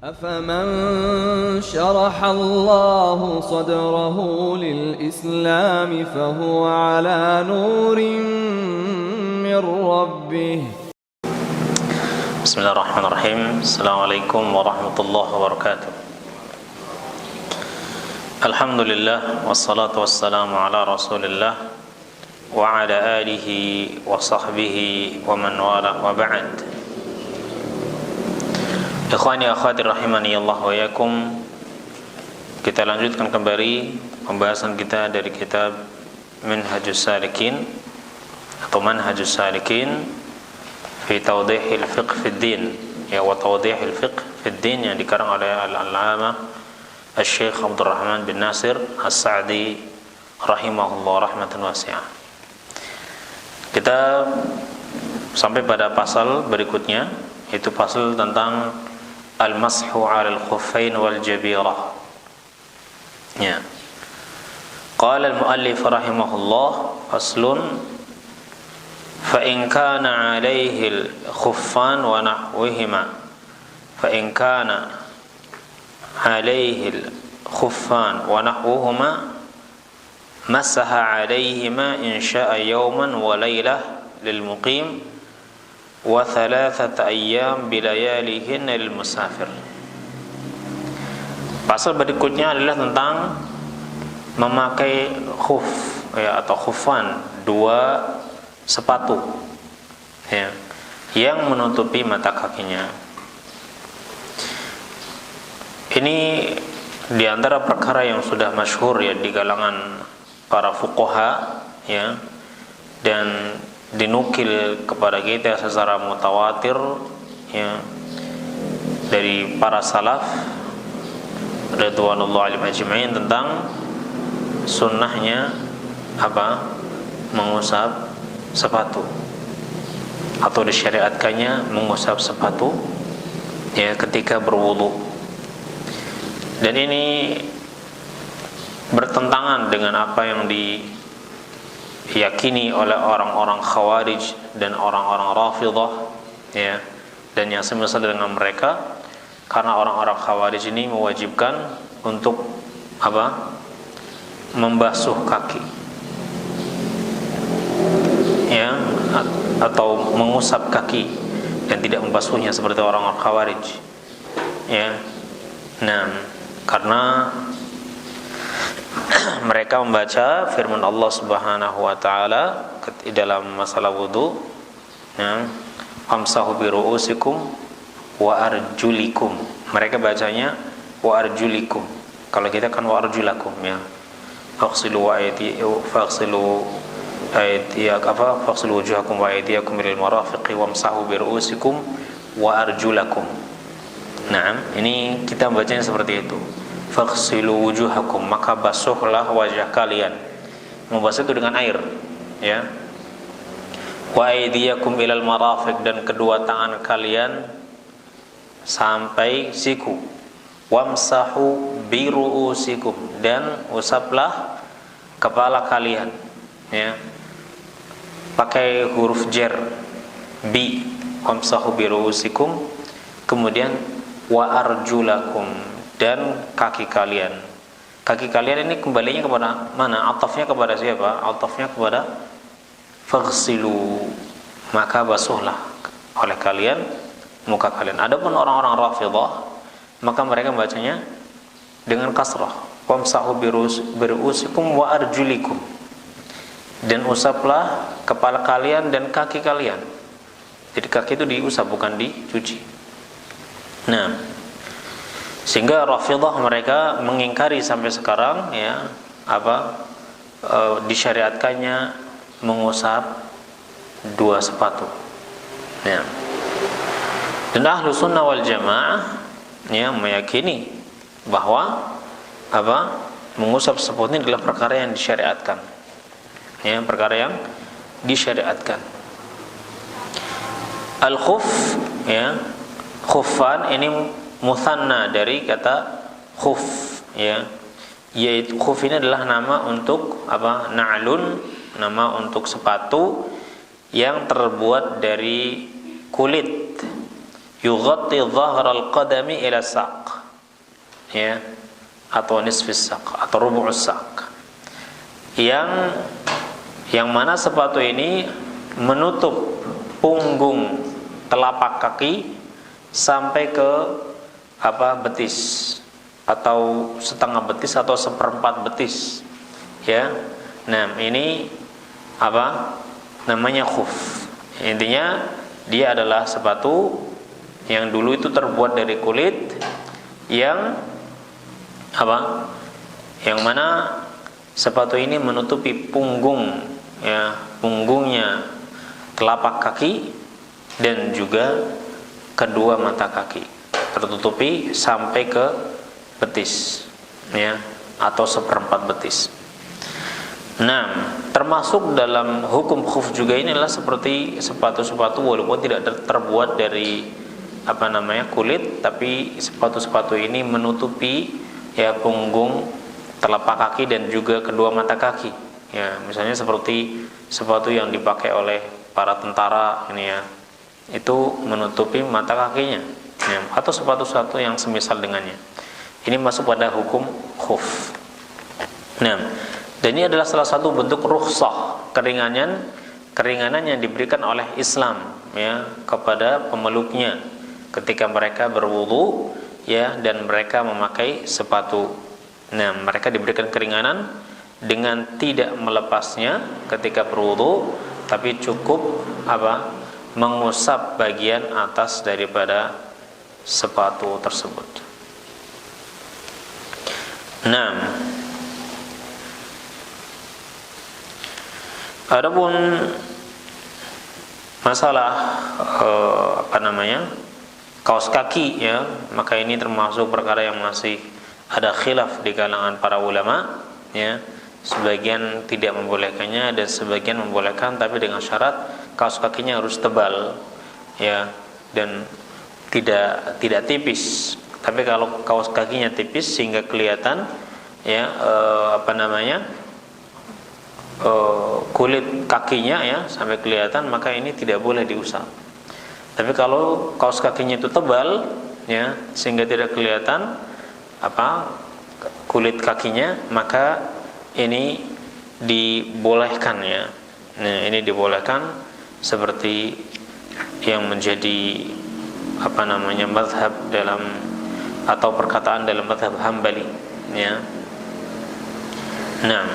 أفمن شرح الله صدره للإسلام فهو على نور من ربه. بسم الله الرحمن الرحيم. السلام عليكم ورحمة الله وبركاته. الحمد لله والصلاة والسلام على رسول الله وعلى آله وصحبه ومن والاه وبعد. Ikhwani akhwati rahimani Allah wa yakum. Kita lanjutkan kembali pembahasan kita dari kitab Minhajus Salikin atau Manhajus Salikin fi Tawdihil Fiqh fid Din, ya, wa Tawdihil Fiqh fid Din, yang dikarang oleh Al-Allamah Al-Syekh Abdul Rahman bin Nasir As-Sa'di rahimahullah rahmatan wasi'ah. Kita sampai pada pasal berikutnya, yaitu pasal tentang al-mashu 'ala al-khuffain wal jabirah. Ya. Qala al-muallif rahimahullah, faslun fa in kana 'alayhi al-khuffan wa nahwihima fa in kana 'alayhi al-khuffan wa nahwuhuma masaha 'alayhima in sya'a yawman wa laylah lil muqim wa thalathata ayyam bilayalihin lil musafir. Pasal berikutnya adalah tentang memakai khuf, ya, atau khufan, dua sepatu, ya, yang menutupi mata kakinya. Ini di antara perkara yang sudah masyhur, ya, di kalangan para fuqaha, ya, dan dinukil kepada kita secara mutawatir, ya, dari para salaf radhiyallahu anhum ajma'in tentang sunnahnya mengusap sepatu, atau disyariatkannya mengusap sepatu, ya, ketika berwudu. Dan ini bertentangan dengan apa yang diyakini oleh orang-orang Khawarij dan orang-orang Rafidhah, ya, dan yang semisal dengan mereka, karena orang-orang Khawarij ini mewajibkan untuk membasuh kaki, ya, atau mengusap kaki dan tidak membasuhnya seperti orang-orang Khawarij, ya. Nah, karena mereka membaca firman Allah Subhanahu wa taala dalam masalah wudu, ya, amsahu bi ru'usikum wa arjulikum. Mereka bacanya wa arjulikum. Kalau kita kan wa arjulakum, ya. Faghsilu wujuhakum wa aydiyakum ilal marafiqi wamsahu bi ru'usikum wa arjulakum. Nah, ini kita membacanya seperti itu. Faghsilu wujuhakum, maka basuhlah wajah kalian. Membasuh itu dengan air, ya. Wa aydiyakum ilal marafiq, dan kedua tangan kalian sampai siku. Wamsahu bi ru'usikum, dan usaplah kepala kalian, ya. Pakai huruf jar, bi, wamsahu bi ru'usikum, kemudian wa arjulakum, dan kaki kalian. Kaki kalian ini kembalinya kepada mana? Atafnya kepada siapa? Atafnya kepada faghsilu, maka basuhlah oleh kalian muka kalian. Adapun orang-orang Rafidhah, maka mereka membacanya dengan kasrah, wamsahu biru'usikum wa arjulikum, dan usaplah kepala kalian dan kaki kalian. Jadi kaki itu diusap, bukan dicuci. Nah, sehingga Rafidhah mereka mengingkari sampai sekarang, ya, disyariatkannya mengusap dua sepatu, ya. Dan ahlu sunnah wal jamaah, ya, meyakini bahwa mengusap sepatu ini adalah perkara yang disyariatkan, ya, perkara yang disyariatkan. Al-khuf, ya, khuffan ini muthanna dari kata khuf, ya, yaitu khuf ini adalah nama untuk na'lun, nama untuk sepatu yang terbuat dari kulit, yughatti dhahral qadami ila saq, ya, atau nisfis saq atau rubu'us saq, yang mana sepatu ini menutup punggung telapak kaki sampai ke betis, atau setengah betis atau seperempat betis, ya. Nah, ini namanya khuf. Intinya dia adalah sepatu yang dulu itu terbuat dari kulit yang yang mana sepatu ini menutupi punggung, ya, punggungnya telapak kaki dan juga kedua mata kaki, tertutupi sampai ke betis, ya, atau seperempat betis. Nah, termasuk dalam hukum khuf juga ini adalah seperti sepatu-sepatu walaupun tidak terbuat dari kulit, tapi sepatu-sepatu ini menutupi, ya, punggung telapak kaki dan juga kedua mata kaki, ya. Misalnya seperti sepatu yang dipakai oleh para tentara ini, ya, itu menutupi mata kakinya, ya, atau sepatu-sepatu yang semisal dengannya. Ini masuk pada hukum khuf. Nah, dan ini adalah salah satu bentuk rukhsah, keringanan yang diberikan oleh Islam, ya, kepada pemeluknya ketika mereka berwudu, ya, dan mereka memakai sepatu. Nah, mereka diberikan keringanan dengan tidak melepasnya ketika berwudu, tapi cukup mengusap bagian atas daripada sepatu tersebut. Nah, adapun masalah kaos kaki, ya, maka ini termasuk perkara yang masih ada khilaf di kalangan para ulama, ya. Sebagian tidak membolehkannya dan sebagian membolehkan, tapi dengan syarat kaos kakinya harus tebal, ya, dan tidak tipis. Tapi kalau kaos kakinya tipis sehingga kelihatan, ya, kulit kakinya, ya, sampai kelihatan, maka ini tidak boleh diusap. Tapi kalau kaos kakinya itu tebal, ya, sehingga tidak kelihatan kulit kakinya, maka ini dibolehkan, ya. Nah, ini dibolehkan seperti yang menjadi mazhab dalam atau perkataan dalam mazhab Hambali, ya. Nah,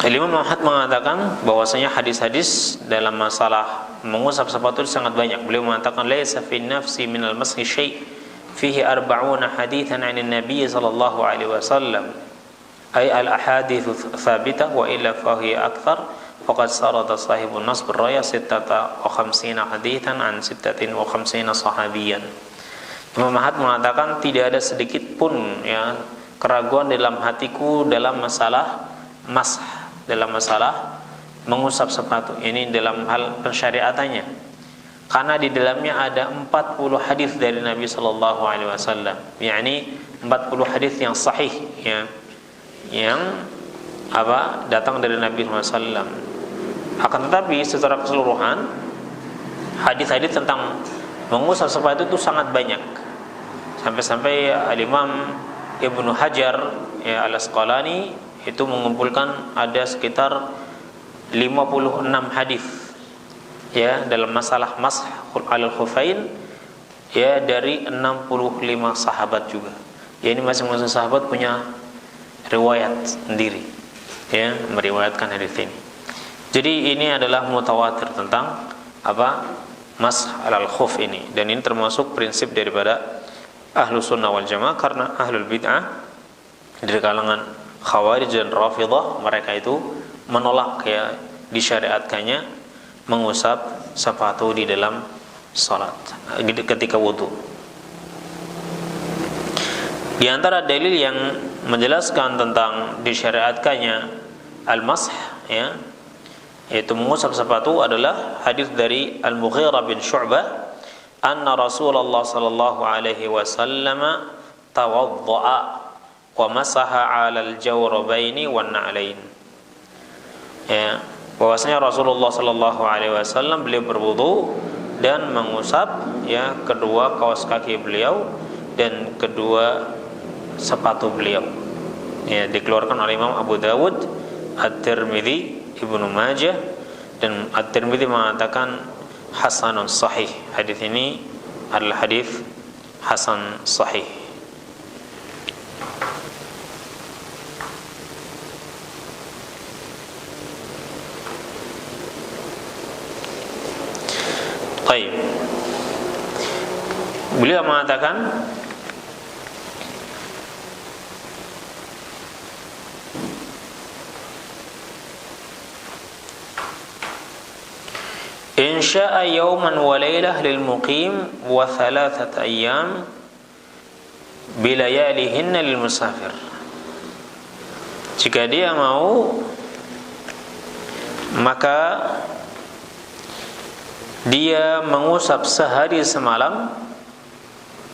Imam Ahmad mengatakan bahwasanya hadis-hadis dalam masalah mengusap sepatu sangat banyak. Beliau mengatakan laisa fi nafsi minal mashi syai' fihi 40 haditsan 'anil nabiy sallallahu alaihi wasallam ay al ahadits thabitah wa illa fa hiya akthar faqad sarada sahibun nasb ar-raya 56 haditsan 'an 56 sahabiyan. Imam Ahmad mengatakan tidak ada sedikit pun, ya, keraguan dalam hatiku dalam masalah dalam masalah mengusap sepatu ini dalam hal pensyariatannya, karena di dalamnya ada 40 hadis dari Nabi sallallahu alaihi wasallam, yakni 40 hadis yang sahih, ya, yang datang dari Nabi sallallahu alaihi wasallam. Akan tetapi secara keseluruhan hadis-hadis tentang mengusap sepatu itu sangat banyak, sampai-sampai Al-Imam Ibnu Hajar, ya, Al-Asqalani itu mengumpulkan ada sekitar 56 hadis, ya, dalam masalah masah al-khufain, ya, dari 65 sahabat juga. Ya, ini masing-masing sahabat punya riwayat sendiri, ya, meriwayatkan hadis ini. Jadi ini adalah mutawatir tentang masah al-khuf ini, dan ini termasuk prinsip daripada ahlu sunnah wal jamaah, karena ahlul bid'ah dari kalangan Khawarij dan Rafidhah, mereka itu menolak, ya, disyariatkannya mengusap sepatu di dalam salat ketika wudu. Di antara dalil yang menjelaskan tentang disyariatkannya al-masah, ya, yaitu mengusap sepatu, adalah hadis dari Al-Mughirah bin Syu'bah, anna Rasulullah sallallahu alaihi wasallam tawadda'a wa masaha 'alal jawrabaini wan na'lain. Ya, bahwasanya Rasulullah sallallahu alaihi wasallam beliau berwudu dan mengusap ya kedua kaos kaki beliau dan kedua sepatu beliau. Ya, dikeluarkan oleh Imam Abu Dawud, At-Tirmidzi, Ibnu Majah, dan At-Tirmidzi mengatakan hasanun sahih. Hadis ini adalah hadis hasan sahih. Baik. Beliau mengatakan in syaa yawman wa lailah lil muqim wa thalathat ayyam bilayalihinna lil musafir. Jika dia mau, maka dia mengusap sehari semalam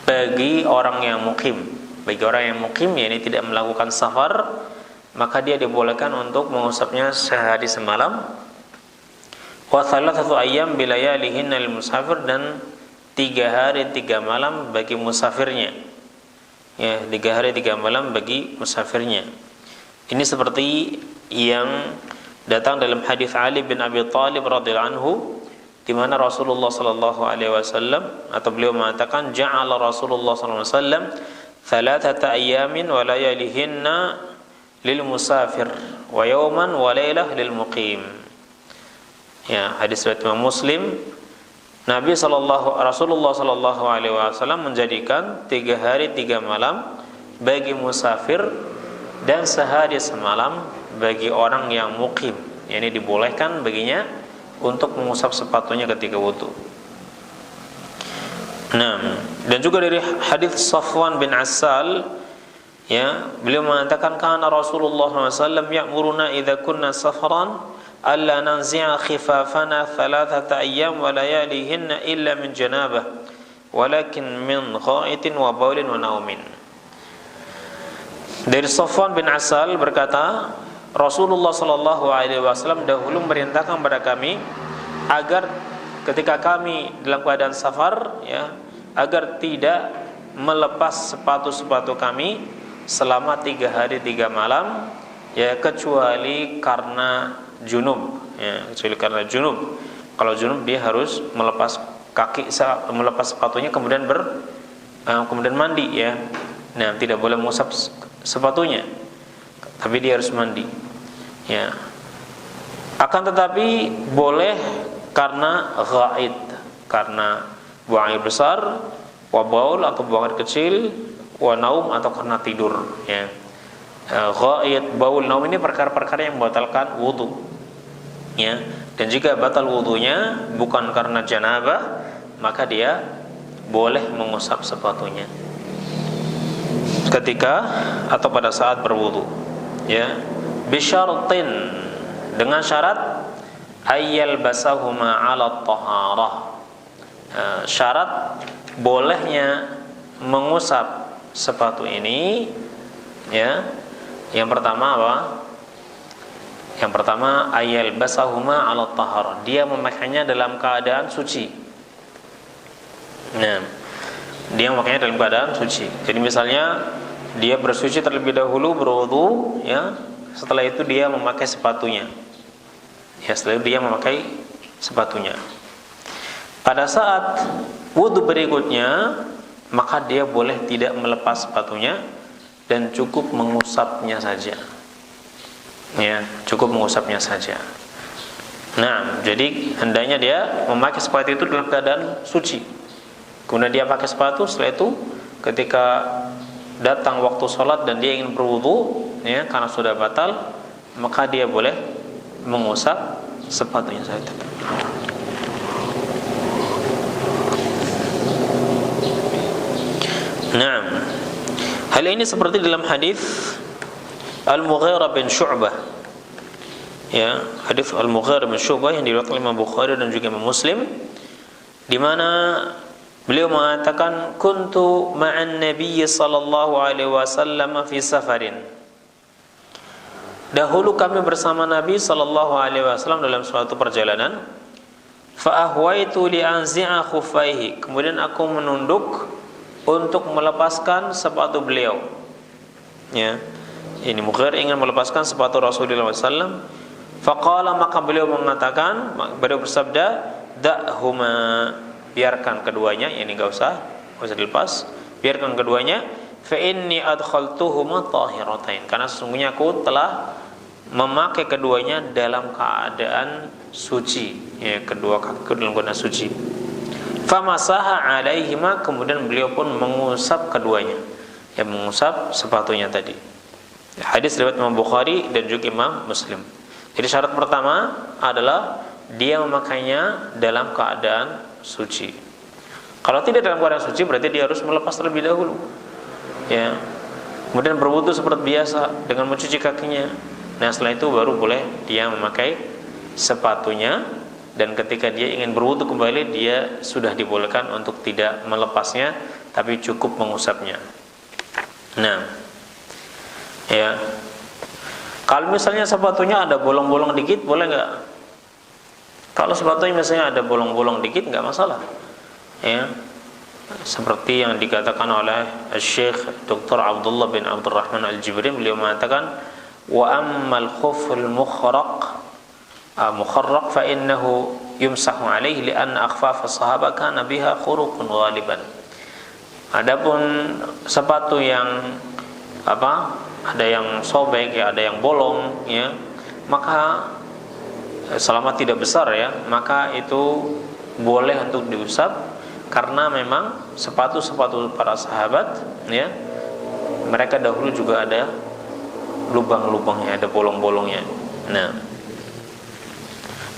bagi orang yang mukim. Bagi orang yang mukim, yakni tidak melakukan safar, maka dia dibolehkan untuk mengusapnya sehari semalam. Wa thalathatu ayyam bilayalihinna lil musafir, dan 3 hari 3 malam bagi musafirnya. Ya, 3 hari 3 malam bagi musafirnya. Ini seperti yang datang dalam hadis Ali bin Abi Thalib radhiyallahu anhu, di mana Rasulullah sallallahu alaihi wasallam atau beliau mengatakan ja'ala Rasulullah sallallahu alaihi wasallam thalathata ayyamin wa layalihinna lil musafir wa yawman wa lailah lil muqim. Ya, hadis riwayat Imam Muslim. Rasulullah sallallahu alaihi wasallam menjadikan 3 hari 3 malam bagi musafir dan sehari semalam bagi orang yang mukim. Yani dibolehkan baginya untuk mengusap sepatunya ketika wudu. Nah, dan juga dari hadis Safwan bin Assal, ya, beliau mengatakan kana Rasulullah SAW ya'muruna idza kunna safaran alla nanzi'a khifafana thalathata ayyam wa layalihinna illa min janabah walakin min ghaitin wa baulin wa naumin. Dari Safwan bin Assal berkata, Rasulullah sallallahu alaihi wasallam dahulu merintahkan kepada kami agar ketika kami dalam keadaan safar, ya, agar tidak melepas sepatu-sepatu kami selama 3 hari 3 malam, ya, kecuali karena junub, ya, kecuali karena junub. Kalau junub dia harus melepas sepatunya kemudian kemudian mandi, ya. Nah, tidak boleh mengusap sepatunya, tapi dia harus mandi, ya. Akan tetapi boleh karena ghaid, karena buang air besar, wa baul atau buang air kecil, wa naum atau karena tidur, ya. Ghaid, baul, naum ini perkara-perkara yang membatalkan wudu, ya. Dan jika batal wudunya bukan karena janabah, maka dia boleh mengusap sepatunya ketika atau pada saat berwudu, ya. Bisyartin, dengan syarat ayyal basahuma 'ala taharah. Syarat bolehnya mengusap sepatu ini, ya. Yang pertama apa? Yang pertama ayyal basahuma 'ala taharah, dia memakainya dalam keadaan suci. Nah, dia memakainya dalam keadaan suci. Jadi misalnya dia bersuci terlebih dahulu, berwudu, ya. Setelah itu dia memakai sepatunya. Ya, setelah itu dia memakai sepatunya. Pada saat wudu berikutnya, maka dia boleh tidak melepas sepatunya dan cukup mengusapnya saja. Ya, cukup mengusapnya saja. Nah, jadi hendaknya dia memakai sepatu itu dalam keadaan suci. Kemudian dia pakai sepatu, setelah itu ketika datang waktu sholat dan dia ingin berwudu, ya, karena sudah batal, maka dia boleh mengusap sepatunya saja. Nah, hal ini seperti dalam hadis Al-Mughirah bin Syu'bah, ya, hadis Al-Mughirah bin Syu'bah yang diriwayatkan Imam Bukhari dan juga Imam Muslim, di mana beliau mengatakan kuntu ma'an nabiy sallallahu alaihi wasallam fi safarin. Dahulu kami bersama Nabi sallallahu alaihi wasallam dalam suatu perjalanan. Fa ahwaitu li anzi'a khuffaihi. Kemudian aku menunduk untuk melepaskan sepatu beliau. Ya. Ini Mughir ingin melepaskan sepatu Rasulullah SAW. Faqala, maka beliau mengatakan, beliau bersabda, da'huma, biarkan keduanya, ini enggak usah dilepas, biarkan keduanya. Fa inni adkhaltuhuma tahiratain, karena sesungguhnya aku telah memakai keduanya dalam keadaan suci, ya, kedua kaki dalam keadaan suci. Famasaha alaihima, kemudian beliau pun mengusap keduanya, ya, mengusap sepatunya tadi. Hadis riwayat Imam Bukhari dan juga Imam Muslim. Jadi syarat pertama adalah dia memakainya dalam keadaan suci. Kalau tidak dalam keadaan suci, berarti dia harus melepas terlebih dahulu, ya. Kemudian berwudu seperti biasa dengan mencuci kakinya. Nah, setelah itu baru boleh dia memakai sepatunya, dan ketika dia ingin berwudu kembali, dia sudah dibolehkan untuk tidak melepasnya, tapi cukup mengusapnya. Nah, ya, kalau misalnya sepatunya ada bolong-bolong dikit, boleh nggak? Kalau sepatunya misalnya ada bolong-bolong dikit, nggak masalah, ya. Seperti yang dikatakan oleh Syekh Dr. Abdullah bin Abdurrahman Al-Jibrin, beliau mengatakan, wa ammal khuful mukharraq fa innahu yumsahu alaihi li'anna akhfaf as-sahaba kana biha khuruqun ghaliban. Adapun sepatu yang ada yang sobek, ya, ada yang bolong, ya, maka selama tidak besar, ya, maka itu boleh untuk diusap, karena memang sepatu-sepatu para sahabat, ya, mereka dahulu juga ada lubang-lubangnya, ada bolong-bolongnya. Nah,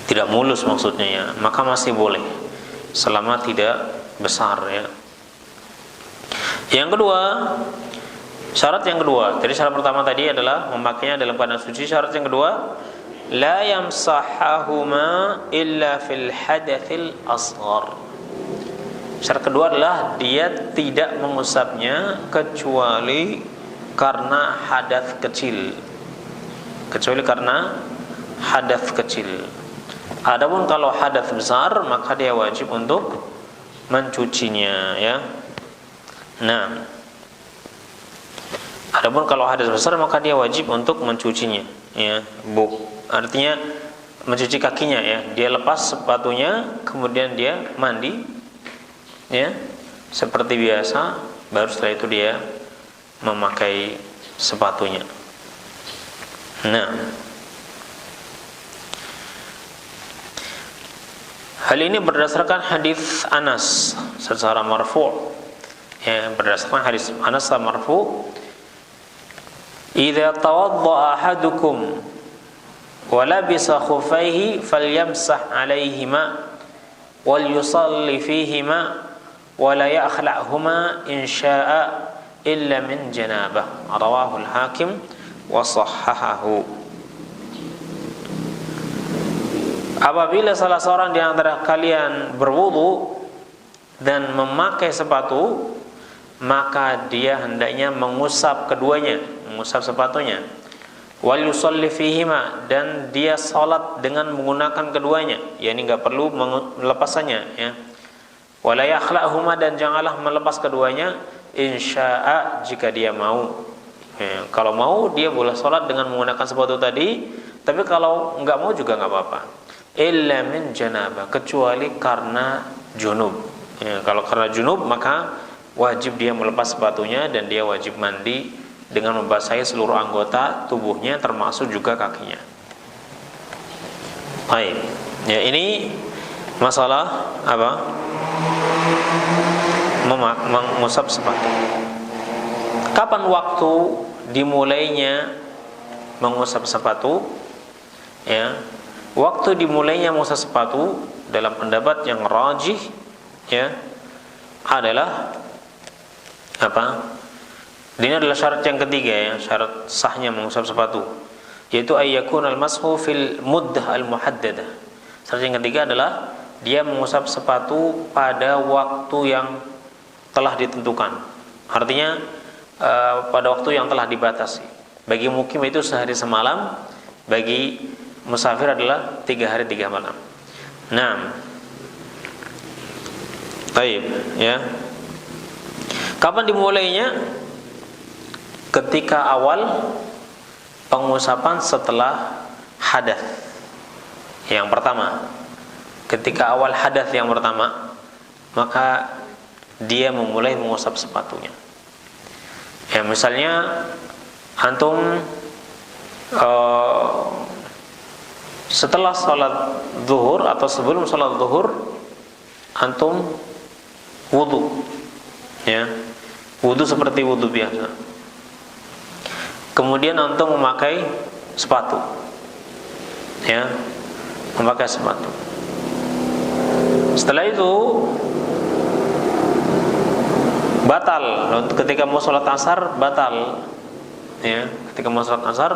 tidak mulus maksudnya, ya, maka masih boleh selama tidak besar, ya. Yang kedua, syarat yang kedua, jadi syarat pertama tadi adalah memakainya dalam keadaan suci. Syarat yang kedua, la yamsahahuma illa fil hadatsil asghar. Syarat kedua adalah dia tidak mengusapnya kecuali karena hadas kecil. Adapun kalau hadas besar, maka dia wajib untuk mencucinya, ya. Nah, adapun kalau hadas besar, maka dia wajib untuk mencucinya, ya. Artinya mencuci kakinya, ya. Dia lepas sepatunya, kemudian dia mandi, ya, seperti biasa, baru setelah itu dia memakai sepatunya. Nah, hal ini berdasarkan hadis Anas secara marfu', ya, berdasarkan hadis Anas secara marfu', idza tawadda'a ahadukum wa labisa khuffaihi falyamsah 'alaihima wal yusalli fihima wa la yakhla'huma in syaa'a illa min janabah. Rawahu al-Hakim wa sahhahahu. Apabila salah seorang di antara kalian berwudu dan memakai sepatu, maka dia hendaknya mengusap keduanya, mengusap sepatunya. Wal yusalli fihima, dan dia salat dengan menggunakan keduanya, yakni enggak perlu melepasannya, ya. Wala yakhla'huma, dan janganlah melepas keduanya, insya'a, jika dia mau. Ya, kalau mau dia boleh salat dengan menggunakan sepatu tadi, tapi kalau enggak mau juga enggak apa-apa. Illa min janabah, kecuali karena junub. Ya, kalau karena junub, maka wajib dia melepas sepatunya dan dia wajib mandi dengan membasahi seluruh anggota tubuhnya, termasuk juga kakinya. Baik. Ya, ini masalah apa? Mengusap sepatu. Kapan waktu dimulainya mengusap sepatu? Ya, waktu dimulainya mengusap sepatu dalam pendapat yang rajih, ya, adalah apa? Ini adalah syarat yang ketiga, ya, syarat sahnya mengusap sepatu, yaitu ayyakun al-mashu fil muddah al-muhaddadah. Syarat yang ketiga adalah dia mengusap sepatu pada waktu yang telah ditentukan. Artinya pada waktu yang telah dibatasi. Bagi mukim itu sehari semalam, bagi musafir adalah 3 hari 3 malam. Nah, baik, ya. Kapan dimulainya? Ketika awal pengusapan setelah hadath yang pertama. Ketika awal hadath yang pertama, maka dia memulai mengusap sepatunya. Ya, misalnya antum setelah sholat zuhur atau sebelum sholat zuhur antum wudu, ya, wudu seperti wudu biasa. Kemudian antum memakai sepatu, ya, memakai sepatu. Setelah itu batal ketika mau sholat asar, batal, ya, ketika mau sholat asar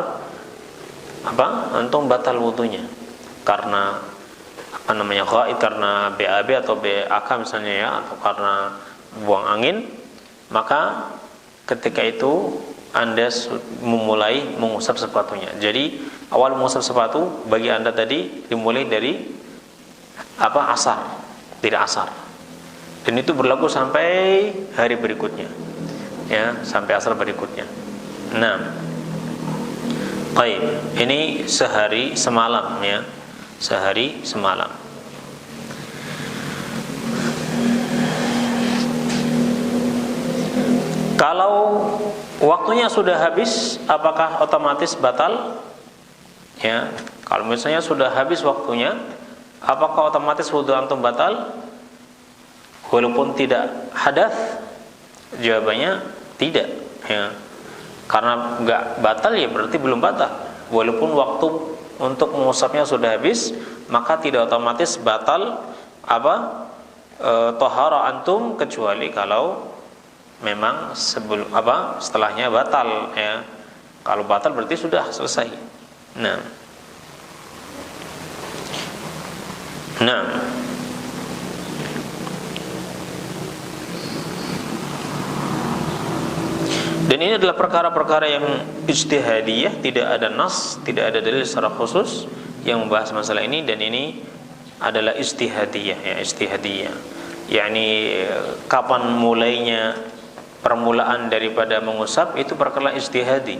antum batal wudunya karena ghaid, karena BAB atau BAK misalnya, ya, atau karena buang angin. Maka ketika itu Anda memulai mengusap sepatunya. Jadi awal mengusap sepatu bagi Anda tadi dimulai dari asar, tidak asar. Dan itu berlaku sampai hari berikutnya, ya, sampai asar berikutnya. Nah, baik, ini sehari semalam, ya, sehari semalam. Kalau waktunya sudah habis, apakah otomatis batal? Ya, kalau misalnya sudah habis waktunya, apakah otomatis wudu antum batal? Walaupun tidak hadath, jawabannya tidak, ya. Karena enggak batal, ya berarti belum batal. Walaupun waktu untuk mengusapnya sudah habis, maka tidak otomatis batal tohara antum, kecuali kalau memang setelahnya batal, ya. Kalau batal berarti sudah selesai. Nah. Dan ini adalah perkara-perkara yang ijtihadiyah, tidak ada nas, tidak ada dalil secara khusus yang membahas masalah ini, dan ini adalah ijtihadiyah, ya, ijtihadiyah. yakni kapan mulainya, permulaan daripada mengusap itu perkara ijtihadi.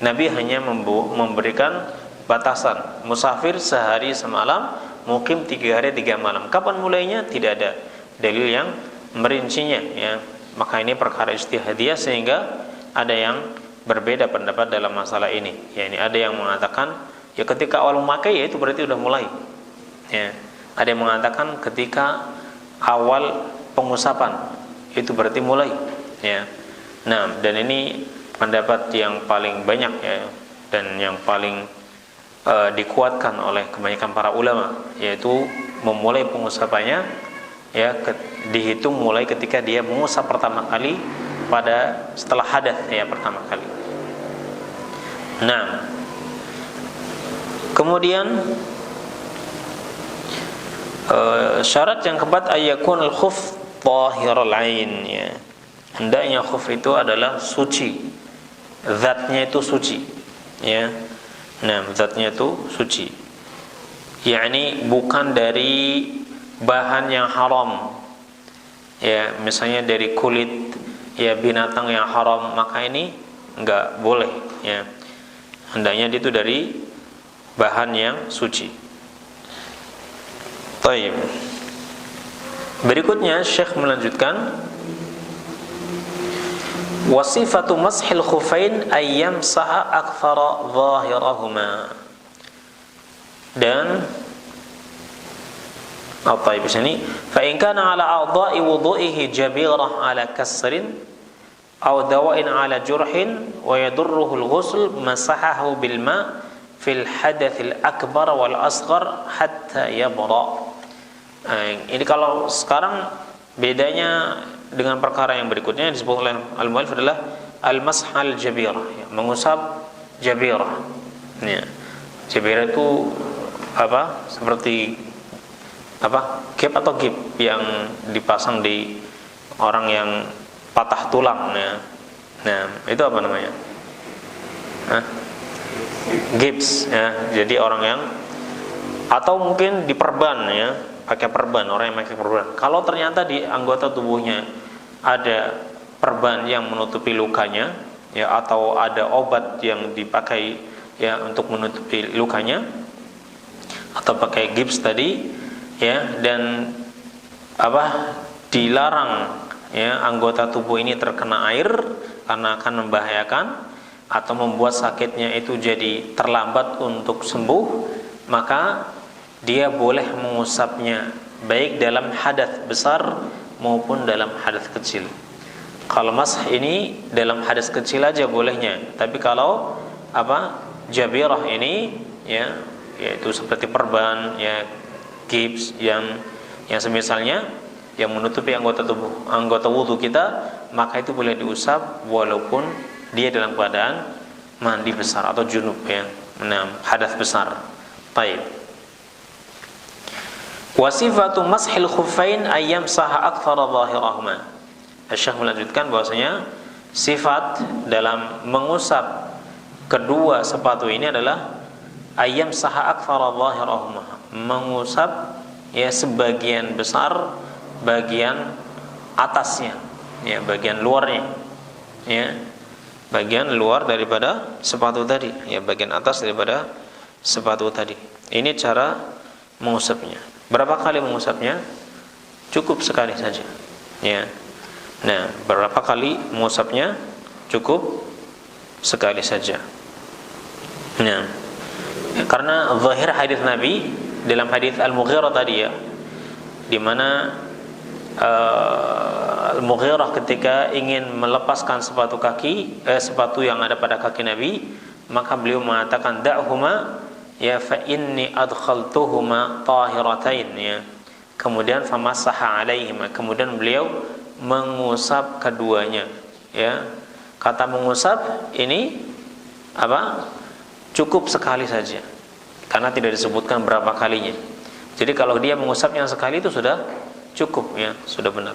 Nabi hanya memberikan batasan, musafir sehari semalam, mukim 3 hari 3 malam. Kapan mulainya tidak ada dalil yang merincinya, ya. Maka ini perkara ijtihadiyah, sehingga ada yang berbeda pendapat dalam masalah ini. Ya, ini ada yang mengatakan ya ketika awal memakai, ya itu berarti sudah mulai. Ya. Ada yang mengatakan ketika awal pengusapan, itu berarti mulai. Ya. Nah, dan ini pendapat yang paling banyak, ya, dan yang paling dikuatkan oleh kebanyakan para ulama, yaitu memulai pengusapannya, ya, dihitung mulai ketika dia mengusap pertama kali pada setelah hadath, ya, pertama kali. Nah, kemudian syarat yang keempat, ayyakun al-khuf tahirul ain, ya. Hendaknya khuf itu adalah suci, zatnya itu suci, ya. Nah, zatnya itu suci, yakni bukan dari bahan yang haram, ya, misalnya dari kulit, ya, binatang yang haram, maka ini enggak boleh, ya. Hendaknya itu dari bahan yang suci. Baik. Berikutnya Syekh melanjutkan, wasifatu mashil khufain ayyam sa'a akthara zahirahuma. Dan di sini, fa in kana ala a'dha'i wudhu'ihi jabirah ala kasrin aw dawa'in ala jurhin wa yadurruhu al-ghusl masahahu bil ma' fil hadath al-akbar wal asghar hatta yabra. Ini kalau sekarang bedanya dengan perkara yang berikutnya yang disebut oleh al-muallif adalah al-mash al-jabirah, ya, mengusap jabirah. Ya. Jabirah itu seperti gap atau gip yang dipasang di orang yang patah tulang, ya. Nah, itu apa namanya? Gips ya. Jadi orang yang, atau mungkin diperban ya, pakai perban, orang yang pakai perban. Kalau ternyata di anggota tubuhnya ada perban yang menutupi lukanya ya, atau ada obat yang dipakai ya untuk menutupi lukanya, atau pakai gips tadi ya, dan dilarang ya anggota tubuh ini terkena air karena akan membahayakan atau membuat sakitnya itu jadi terlambat untuk sembuh, maka dia boleh mengusapnya baik dalam hadatsah besar maupun dalam hadatsah kecil. Kalau masah ini dalam hadatsah kecil aja bolehnya, tapi kalau jabirah ini ya, yaitu seperti perban ya, gips yang semisalnya yang menutupi anggota wudu kita, maka itu boleh diusap walaupun dia dalam keadaan mandi besar atau junub ya, hadatsah besar. Baik. Wa sifatu mashil khuffain ayyam saha aktsara zahirahuma. Syekh melanjutkan bahwasanya sifat dalam mengusap kedua sepatu ini adalah ayyam saha aktsara zahirahuma, mengusap ya sebagian besar bagian atasnya ya, bagian luarnya ya, bagian luar daripada sepatu tadi ya, bagian atas daripada sepatu tadi. Ini cara mengusapnya. Berapa kali mengusapnya? Cukup sekali saja ya. Nah, berapa kali mengusapnya? Cukup sekali saja. Nah, karena zahir hadis Nabi dalam hadis Al-Mughirah tadi ya, di mana Al-Mughirah ketika ingin melepaskan sepatu yang ada pada kaki Nabi, maka beliau mengatakan da'huma ya fa inni adkhaltuhuma tahiratain ya. Kemudian famasaha alaihima, kemudian beliau mengusap keduanya ya. Kata mengusap ini cukup sekali saja, karena tidak disebutkan berapa kalinya. Jadi kalau dia mengusap yang sekali itu sudah cukup ya, sudah benar.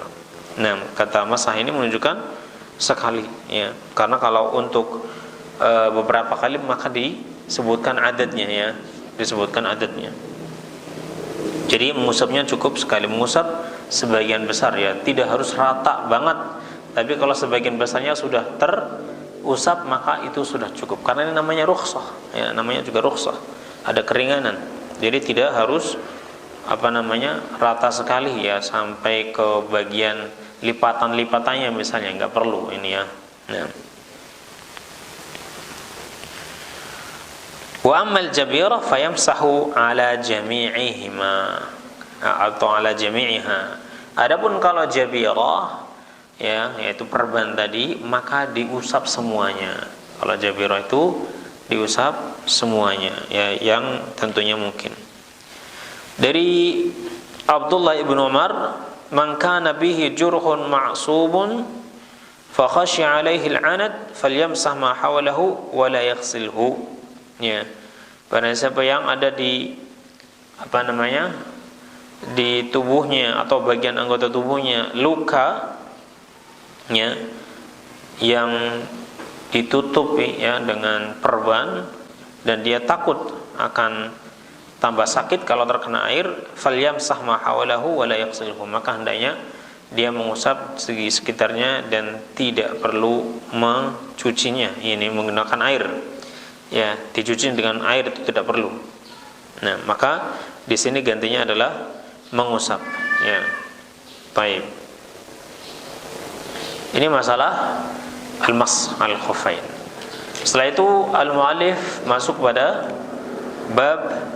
Nah, kata masah ini menunjukkan sekali ya, karena kalau untuk beberapa kali maka disebutkan adatnya ya, disebutkan adatnya. Jadi mengusapnya cukup sekali, mengusap sebagian besar ya, tidak harus rata banget. Tapi kalau sebagian besarnya sudah terusap maka itu sudah cukup, karena ini namanya rukhsah ya, namanya juga rukhsah, ada keringanan. Jadi tidak harus rata sekali ya, sampai ke bagian lipatan-lipatannya misalnya, nggak perlu ini ya. Nah. Wa ammal jabirah fayamsahu ala jami'ihima atau ala jami'iha. Adapun kalau jabirah ya, yaitu perban tadi, maka diusap semuanya. Kalau jabirah itu diusap semuanya ya, yang tentunya mungkin. Dari Abdullah ibn Umar, man kana bihi jurhun ma'subun fa khashiya alaihi al'anad falyamsah ma hawlahu wa la yaghsilhu ya. Barang siapa yang ada di di tubuhnya atau bagian anggota tubuhnya luka ya, yang ditutupi ya dengan perban, dan dia takut akan tambah sakit kalau terkena air, falyamsah ma hawalahu wa la yaghsilhu, maka hendaknya dia mengusap segi sekitarnya dan tidak perlu mencucinya, ini menggunakan air ya, dicuci dengan air itu tidak perlu. Nah, maka di sini gantinya adalah mengusap ya. Baik. Ini masalah al-mas al-khuffain. Setelah itu al-muallif masuk pada bab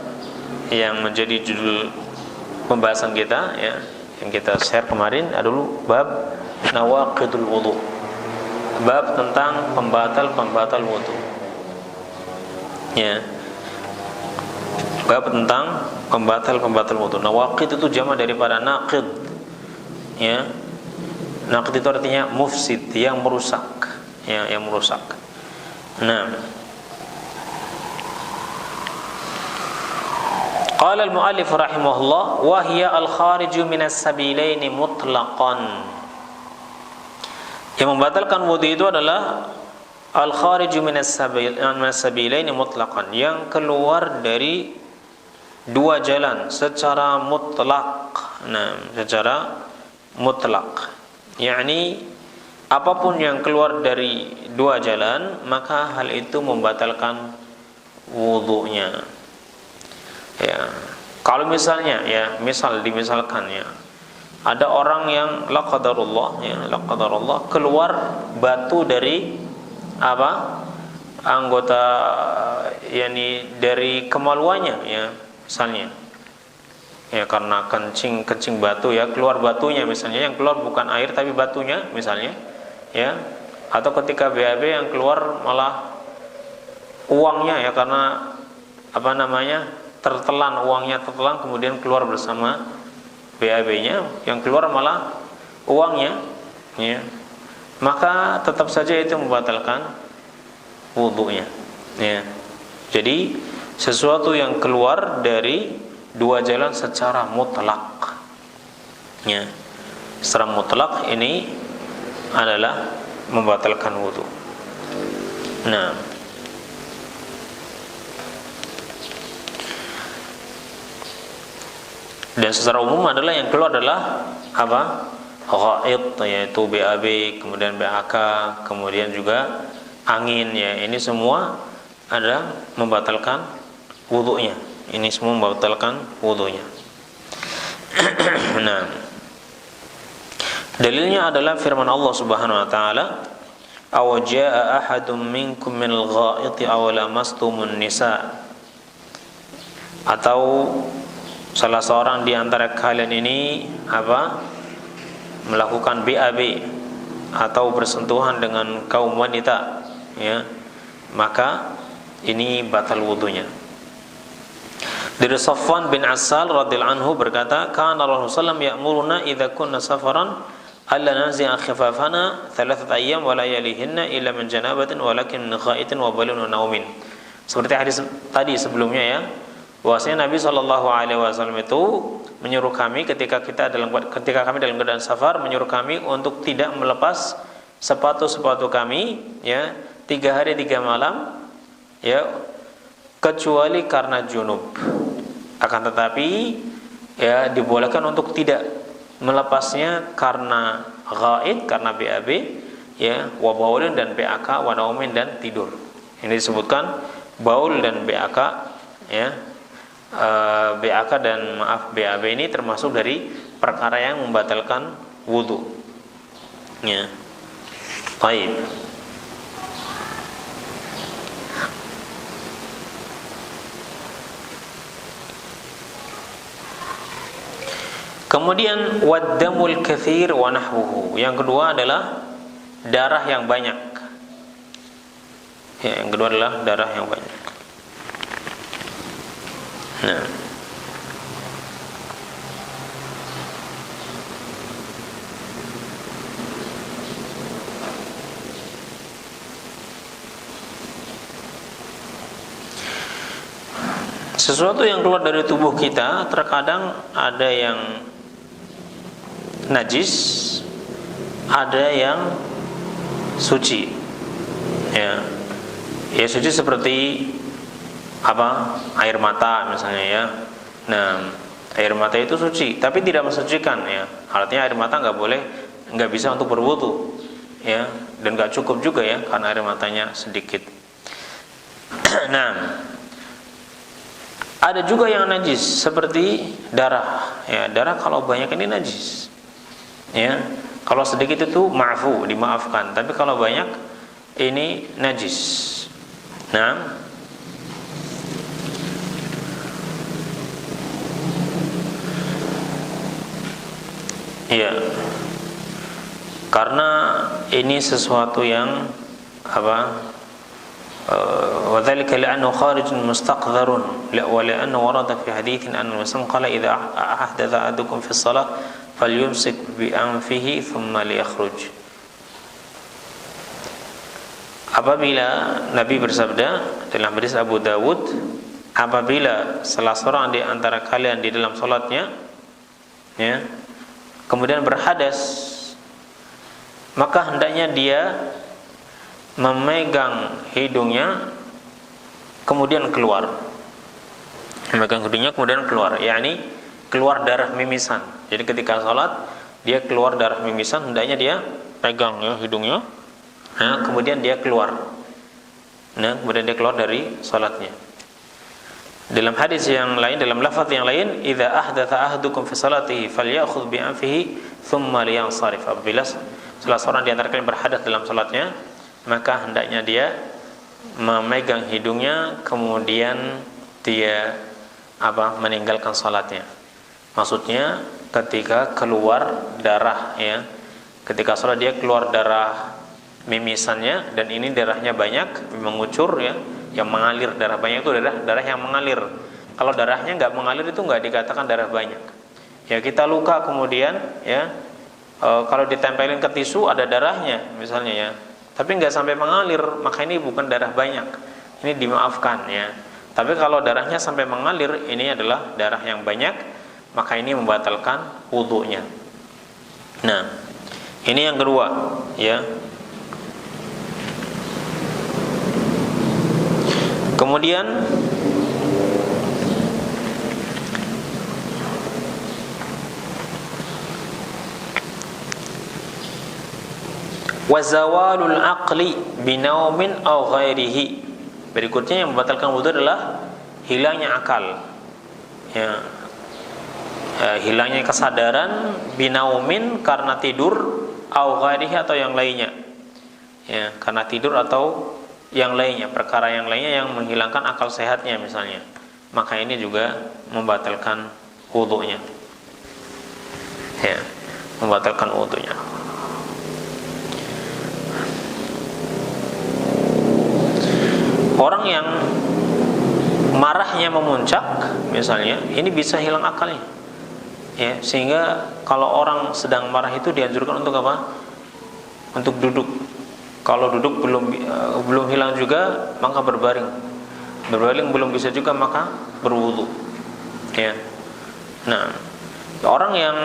yang menjadi judul pembahasan kita ya, yang kita share kemarin adalah bab nawaqidul wudu, bab tentang pembatal wudu ya, bab tentang pembatal wudu. Nawaqid itu jama daripada naqid ya. Naqid itu artinya mufsid, yang merusak ya, yang merusak. Nah, qala al-muallif rahimahullah wa hiya al-khariju minas sabilaini mutlaqan. Yang membatalkan wudu itu adalah Al-khariju minas sabilaini mutlaqan, yang keluar dari dua jalan secara mutlak. Nah, secara mutlak, yakni apapun yang keluar dari dua jalan, maka hal itu membatalkan wudunya. Ya, kalau misalnya ya, dimisalkan ya, ada orang yang la qadarullah keluar batu dari apa? Anggota, yakni dari kemaluannya ya, misalnya. Ya, karena kencing batu ya, keluar batunya misalnya, yang keluar bukan air tapi batunya misalnya. Ya, atau ketika BAB yang keluar malah uangnya ya, karena apa namanya, uangnya tertelan kemudian keluar bersama BAB-nya, yang keluar malah uangnya ya, maka tetap saja itu membatalkan wudunya ya. Jadi sesuatu yang keluar dari dua jalan secara mutlak ya, secara mutlak ini adalah membatalkan wudu. Nah, dan secara umum adalah yang keluar adalah apa? Ghaid, yaitu BAB, kemudian BAK, kemudian juga angin ya. Ini semua ada membatalkan wudunya. Ini semua membatalkan wudunya. Nah, dalilnya adalah firman Allah Subhanahu wa taala, "Aw jaa'a ahadum minkum minal ghaiti aw lamastumun nisa." Atau salah seorang di antara kalian ini apa? Melakukan BAB atau bersentuhan dengan kaum wanita ya, maka ini batal wudunya. Dari Safwan bin Asal radhiyallahu anhu berkata, "Kana Rasulullah sallallahu alaihi wasallam ya'muruna idza kunna safaran alla nanzi'a khifafana 3 ayyam wa layalihinna illa min janabatin walakin min ghaitin wa balun wa naumin." Seperti hadis tadi sebelumnya ya, bahwasanya Nabi sallallahu alaihi wasallam itu menyuruh kami ketika kami dalam keadaan safar, menyuruh kami untuk tidak melepas sepatu-sepatu kami ya 3 hari 3 malam ya, kecuali karena junub. Akan tetapi ya dibolehkan untuk tidak melepasnya karena ghaid, karena BAB ya, wa baulin dan BAK, wa naumin dan tidur. Ini disebutkan baul dan BAK ya. BAK dan BAB ini termasuk dari perkara yang membatalkan wudu ya. Baik. Kemudian waddamul katsir wa nahwuhu. Yang kedua adalah darah yang banyak. Ya, yang kedua adalah darah yang banyak. Nah, sesuatu yang keluar dari tubuh kita terkadang ada yang najis, ada yang suci. Ya, ya suci seperti apa? Air mata misalnya ya. Nah, air mata itu suci, tapi tidak mensucikan ya. Artinya air mata nggak bisa untuk berwudu ya, dan nggak cukup juga ya karena air matanya sedikit. Nah, ada juga yang najis seperti darah ya. Darah kalau banyak ini najis ya. Kalau sedikit itu ma'fu, dimaafkan, tapi kalau banyak ini najis. Nah, ya, karena ini sesuatu yang apa? وذلك لأنه خارج مستقذر ولأنه ورد في حديث أن الرسول قال إذا أحدث أحدكم في الصلاة فليمسك بأنفه ثم ليخرج. Apabila Nabi bersabda dalam hadis Abu Dawud, apabila salah seorang di antara kalian di dalam salatnya ya, kemudian berhadas, maka hendaknya dia memegang hidungnya kemudian keluar. Memegang hidungnya kemudian keluar, yakni keluar darah mimisan. Jadi ketika sholat dia keluar darah mimisan, hendaknya dia pegang ya hidungnya, nah kemudian dia keluar, nah kemudian dia keluar dari sholatnya. Dalam hadis yang lain, dalam lafaz yang lain, idza ahdatha ahadukum fi salatihi falyakhudh bi anfihi thumma liyansarif. Apabila salah seorang di antara kalian berhadas dalam salatnya, maka hendaknya dia memegang hidungnya kemudian dia meninggalkan salatnya. Maksudnya ketika keluar darah ya, ketika salat dia keluar darah mimisannya, dan ini darahnya banyak mengucur ya, yang mengalir, darah banyak itu darah yang mengalir. Kalau darahnya nggak mengalir itu nggak dikatakan darah banyak. Ya kita luka kemudian ya, kalau ditempelin ke tisu ada darahnya misalnya ya, tapi nggak sampai mengalir, maka ini bukan darah banyak, ini dimaafkan ya. Tapi kalau darahnya sampai mengalir, ini adalah darah yang banyak, maka ini membatalkan wudunya. Nah, ini yang kedua ya. Kemudian wazawalul aqli binaumin aw ghairihi. Berikutnya yang membatalkan wudu adalah hilangnya akal. Ya. Hilangnya kesadaran binaumin karena tidur, aw ghairihi atau yang lainnya. Ya, karena tidur atau yang lainnya, perkara yang lainnya yang menghilangkan akal sehatnya misalnya, maka ini juga membatalkan wudunya. Ya, membatalkan wudunya. Orang yang marahnya memuncak misalnya, ini bisa hilang akalnya. Ya, sehingga kalau orang sedang marah itu dianjurkan untuk apa? Untuk duduk. Kalau duduk belum hilang juga, maka berbaring. Berbaring belum bisa juga, maka berwudu. Ya. Nah, orang yang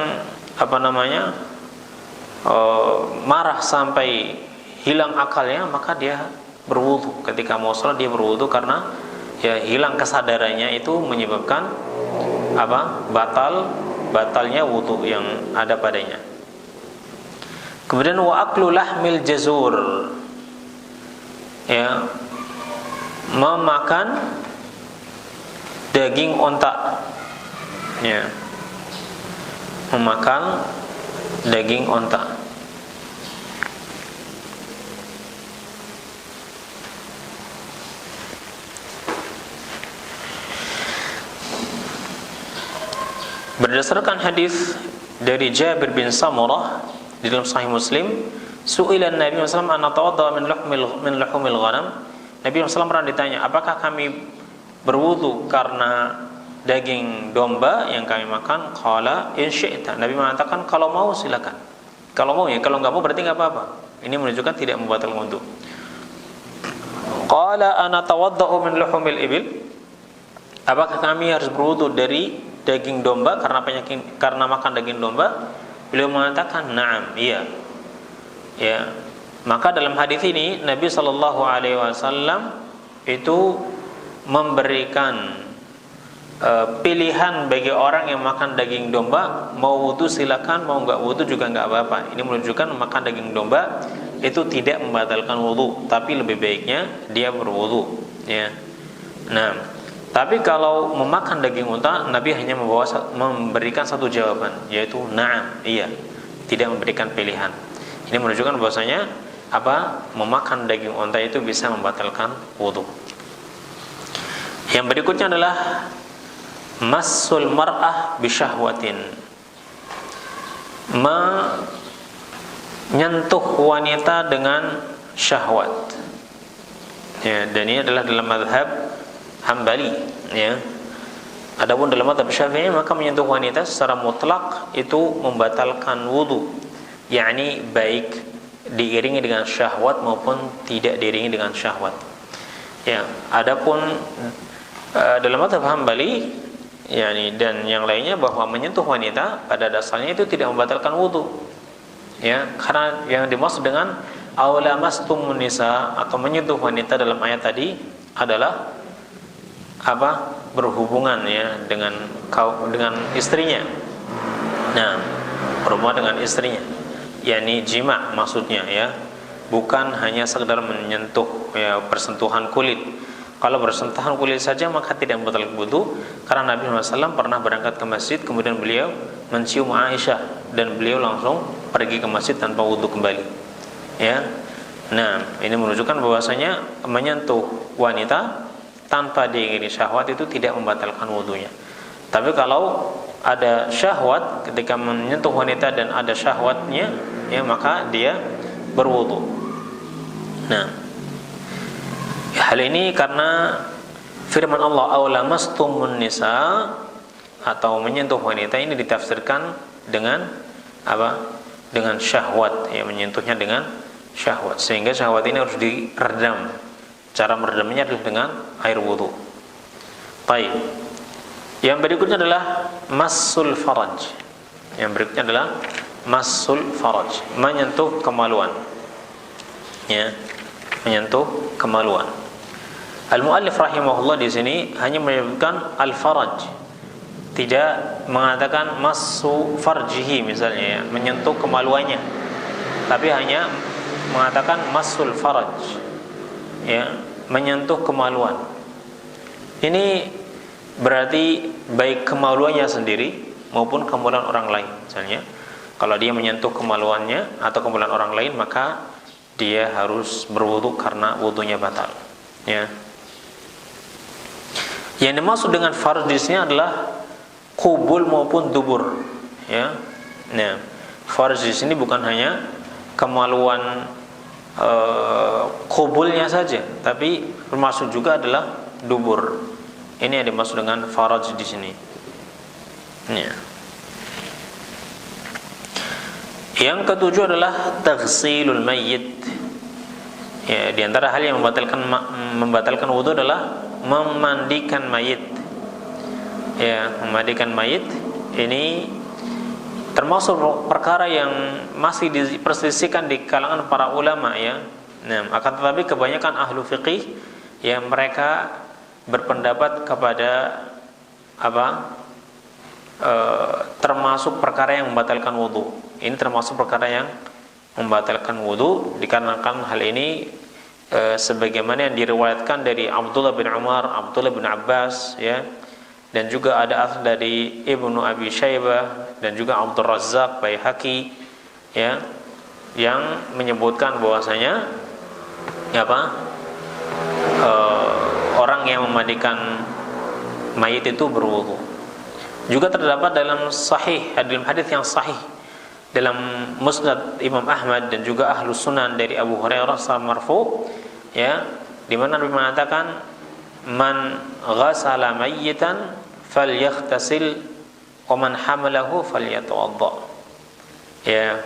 marah sampai hilang akalnya, maka dia berwudu. Ketika mau sholat dia berwudu, karena ya hilang kesadarannya itu menyebabkan batalnya wudu yang ada padanya. Kemudian wa aklu lahmil jazur, ya, memakan daging onta, ya, memakan daging onta. Berdasarkan hadis dari Jabir bin Samurah di dalam Sahih Muslim, su'ila Nabi SAW an natawadda min luhumil ghanam. Nabi SAW pernah ditanya, apakah kami berwudu karena daging domba yang kami makan? Qala in syi'ta. Nabi mengatakan kalau mau silakan. Kalau mau ya, kalau enggak mau berarti enggak apa-apa. Ini menunjukkan tidak membatalkan wudu. Qala ana tawadda'u min luhumil ibil. Apakah kami harus berwudu dari daging domba karena makan daging domba? Beliau mengatakan na'am, iya. Ya. Maka dalam hadis ini Nabi SAW itu memberikan pilihan bagi orang yang makan daging domba, mau wudu silakan, mau enggak wudu juga enggak apa-apa. Ini menunjukkan makan daging domba itu tidak membatalkan wudu, tapi lebih baiknya dia berwudu, ya. Nah, tapi kalau memakan daging unta, Nabi hanya memberikan satu jawaban, yaitu na'am, iya, tidak memberikan pilihan. Ini menunjukkan bahwasanya memakan daging unta itu bisa membatalkan wudu. Yang berikutnya adalah massul mar'ah bisyahwatin, menyentuh wanita dengan syahwat. Ya, dan ini adalah dalam mazhab Hambali, ya. Adapun dalam mazhab Syafi'i, maka menyentuh wanita secara mutlak itu membatalkan wudu, yakni baik diiringi dengan syahwat maupun tidak diiringi dengan syahwat. Ya, adapun dalam mazhab Hambali, yakni dan yang lainnya, bahwa menyentuh wanita pada dasarnya itu tidak membatalkan wudu. Ya, karena yang dimaksud dengan aw lamastumun nisa, atau menyentuh wanita dalam ayat tadi adalah apa? Berhubungan ya dengan istrinya. Nah, berhubungan dengan istrinya, yakni jima maksudnya ya, bukan hanya sekedar menyentuh ya, bersentuhan kulit. Kalau bersentuhan kulit saja maka tidak membatalkan wudu, karena Nabi SAW pernah berangkat ke masjid, kemudian beliau mencium Aisyah dan beliau langsung pergi ke masjid tanpa wudu kembali. Ya, nah ini menunjukkan bahwasanya menyentuh wanita tanpa diiringi syahwat itu tidak membatalkan wudunya. Tapi kalau ada syahwat ketika menyentuh wanita dan ada syahwatnya, ya maka dia berwudu. Nah, hal ini karena firman Allah aw lamastumun nisa, atau menyentuh wanita, ini ditafsirkan dengan apa? Dengan syahwat, ya, menyentuhnya dengan syahwat, sehingga syahwat ini harus diredam. Cara meredamnya adalah dengan air wudu. Baik. Yang berikutnya adalah massul faraj. Yang berikutnya adalah massul faraj, menyentuh kemaluan. Ya, menyentuh kemaluan. Al-muallif rahimahullah di sini hanya menyebutkan al-faraj, tidak mengatakan massu farjihi misalnya ya, menyentuh kemaluannya, tapi hanya mengatakan massul faraj, ya, menyentuh kemaluan. Ini berarti baik kemaluannya sendiri maupun kemaluan orang lain. Misalnya kalau dia menyentuh kemaluannya atau kemaluan orang lain, maka dia harus berwudu karena wudunya batal. Ya. Yang dimaksud dengan farj di sini adalah qubul maupun dubur. Ya. Nah, farj di sini bukan hanya kemaluan qubulnya saja, tapi termasuk juga adalah dubur. Ini yang dimaksud dengan faraj di sini. Ya. Yang ketujuh adalah taghsilul mayyit. Ya, di antara hal yang membatalkan wudu adalah memandikan mayit. Ya, memandikan mayit ini termasuk perkara yang masih diperselisihkan di kalangan para ulama ya. Nah, akan tetapi kebanyakan ahlu fiqih yang mereka berpendapat kepada apa? Termasuk perkara yang membatalkan wudu. Ini termasuk perkara yang membatalkan wudu, dikarenakan hal ini sebagaimana yang diriwayatkan dari Abdullah bin Umar, Abdullah bin Abbas ya, dan juga ada asal dari Ibnu Abi Syaibah dan juga Abdul Razzaq Baihaqi ya, yang menyebutkan bahwasanya apa? Orang yang memandikan mayit itu berwudu. Juga terdapat dalam sahih, dalam hadis yang sahih dalam Musnad Imam Ahmad dan juga Ahlus Sunan dari Abu Hurairah marfu ya, di mana Nabi mengatakan man ghasala mayyitan falyaghtasil wa man hamalahu falyatawadda. Ya,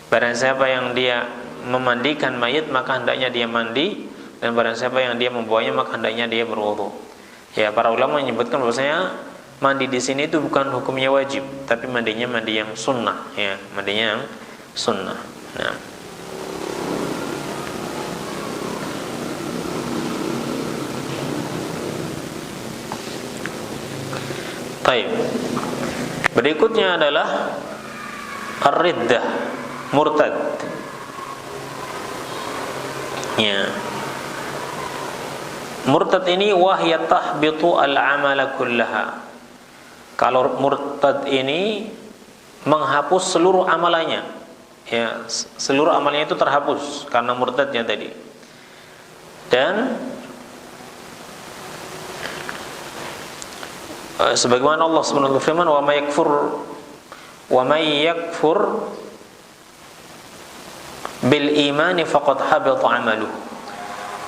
barang siapa yang dia memandikan mayit maka hendaknya dia mandi, dan barang siapa yang dia membawanya maka hendaknya dia berwudu. Ya, para ulama menyebutkan bahwasanya mandi di sini itu bukan hukumnya wajib, tapi mandinya mandi yang sunnah, ya, mandinya yang sunnah. Nah, baik. Berikutnya adalah ar-riddah, murtad. Ya. Murtad ini wahya tahbitu al-amala kullaha. Kalau murtad ini menghapus seluruh amalannya, ya, seluruh amalnya itu terhapus karena murtadnya tadi. Dan sebagaimana Allah Subhanahu wa taala firman, wa may yakfur bil imani faqad habita amaluhu.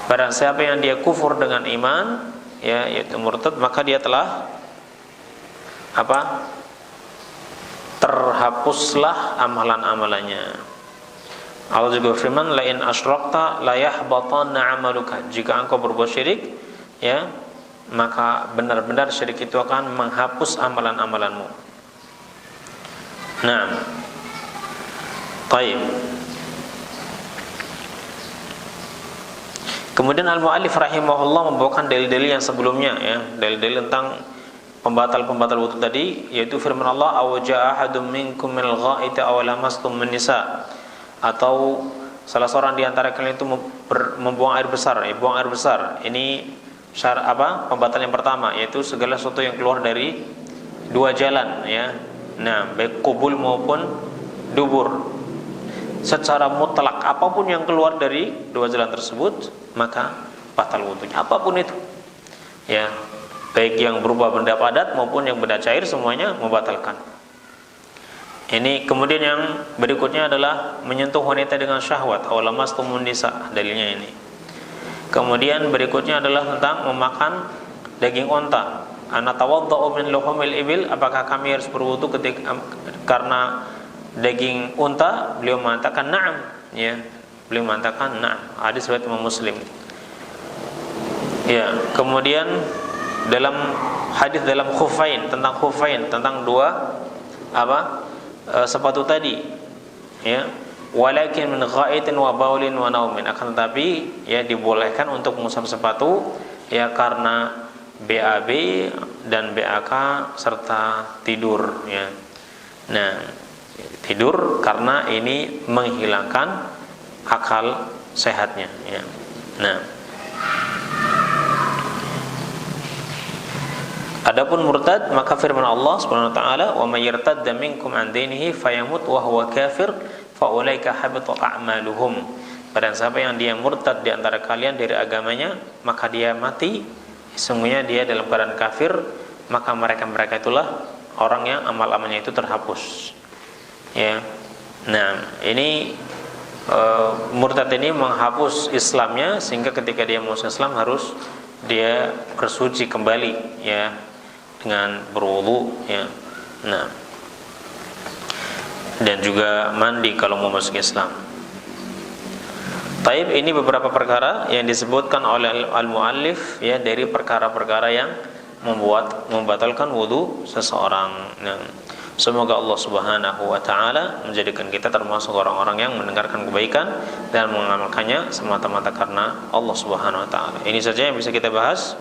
Barang siapa yang dia kufur dengan iman, ya, yaitu murtad, maka dia telah apa? Terhapuslah amalan-amalannya. Allah juga firman, la in asyrakta la yahbatanna amaluka. Jika engkau berbuat syirik, ya, maka benar-benar syirik itu akan menghapus amalan-amalanmu. Nah, baik. Kemudian al-muallif rahimahullah membawakan dalil-dalil yang sebelumnya, ya, dalil-dalil tentang pembatal-pembatal wudu tadi, yaitu firman Allah, aw jaa ahadum minkum minal ghaiti aw lamastum nisa, atau salah seorang di antara kalian itu membuang air besar, buang air besar. Ini pembatal yang pertama, yaitu segala sesuatu yang keluar dari dua jalan, ya. Nah, baik kubul maupun dubur, secara mutlak apapun yang keluar dari dua jalan tersebut maka batal wudunya, apapun itu, ya, baik yang berupa benda padat maupun yang benda cair, semuanya membatalkan. Ini kemudian yang berikutnya adalah menyentuh wanita dengan syahwat, aw lamastumun nisa, dalilnya ini. Kemudian berikutnya adalah tentang memakan daging onta. Ana tawaddau min luhumil ibil, apakah kami harus berwudu ketika karena daging unta? Beliau mengatakan na'am, ya. Beliau mengatakan na'am. Hadis riwayat Imam Muslim. Ya, kemudian dalam hadis dalam khufain, tentang dua sepatu tadi, ya. Walakin min ghaitin wa baulin wa naumin, akan tetapi ya dibolehkan untuk mengusap sepatu, ya, karena BAB dan BAK serta tidur, ya. Nah, tidur karena ini menghilangkan akal sehatnya, ya. Nah, adapun murtad, maka firman Allah Subhanahu wa taala, wa may yartadda minkum an dinihi fayamut wa huwa kafir fa ulaika habitat a'maluhum. Barang siapa yang dia murtad di antara kalian dari agamanya, maka dia mati, sesungguhnya dia dalam keadaan kafir, maka mereka itulah orang yang amal-amalnya itu terhapus, ya. Nah, ini murtad ini menghapus Islamnya, sehingga ketika dia masuk Islam harus dia bersuci kembali, ya, dengan berwudu, ya. Nah, dan juga mandi kalau mau masuk Islam. Taib, ini beberapa perkara yang disebutkan oleh al-muallif, ya, dari perkara-perkara yang membatalkan wudu seseorang. Nah, semoga Allah Subhanahu wa taala menjadikan kita termasuk orang-orang yang mendengarkan kebaikan dan mengamalkannya semata-mata karena Allah Subhanahu wa taala. Ini saja yang bisa kita bahas.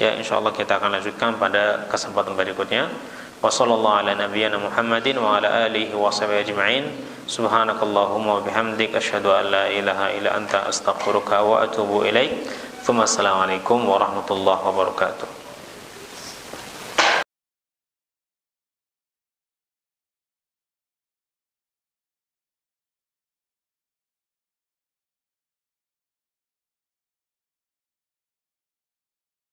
Ya, insyaallah kita akan lanjutkan pada kesempatan berikutnya. Wassallallahu ala nabiyyina Muhammadin wa ala alihi wa sahbihi ajma'in. Subhanakallahumma wa bihamdik asyhadu an la ilaha illa anta astaghfiruka wa atubu ilaik. Assalamualaikum warahmatullahi wabarakatuh.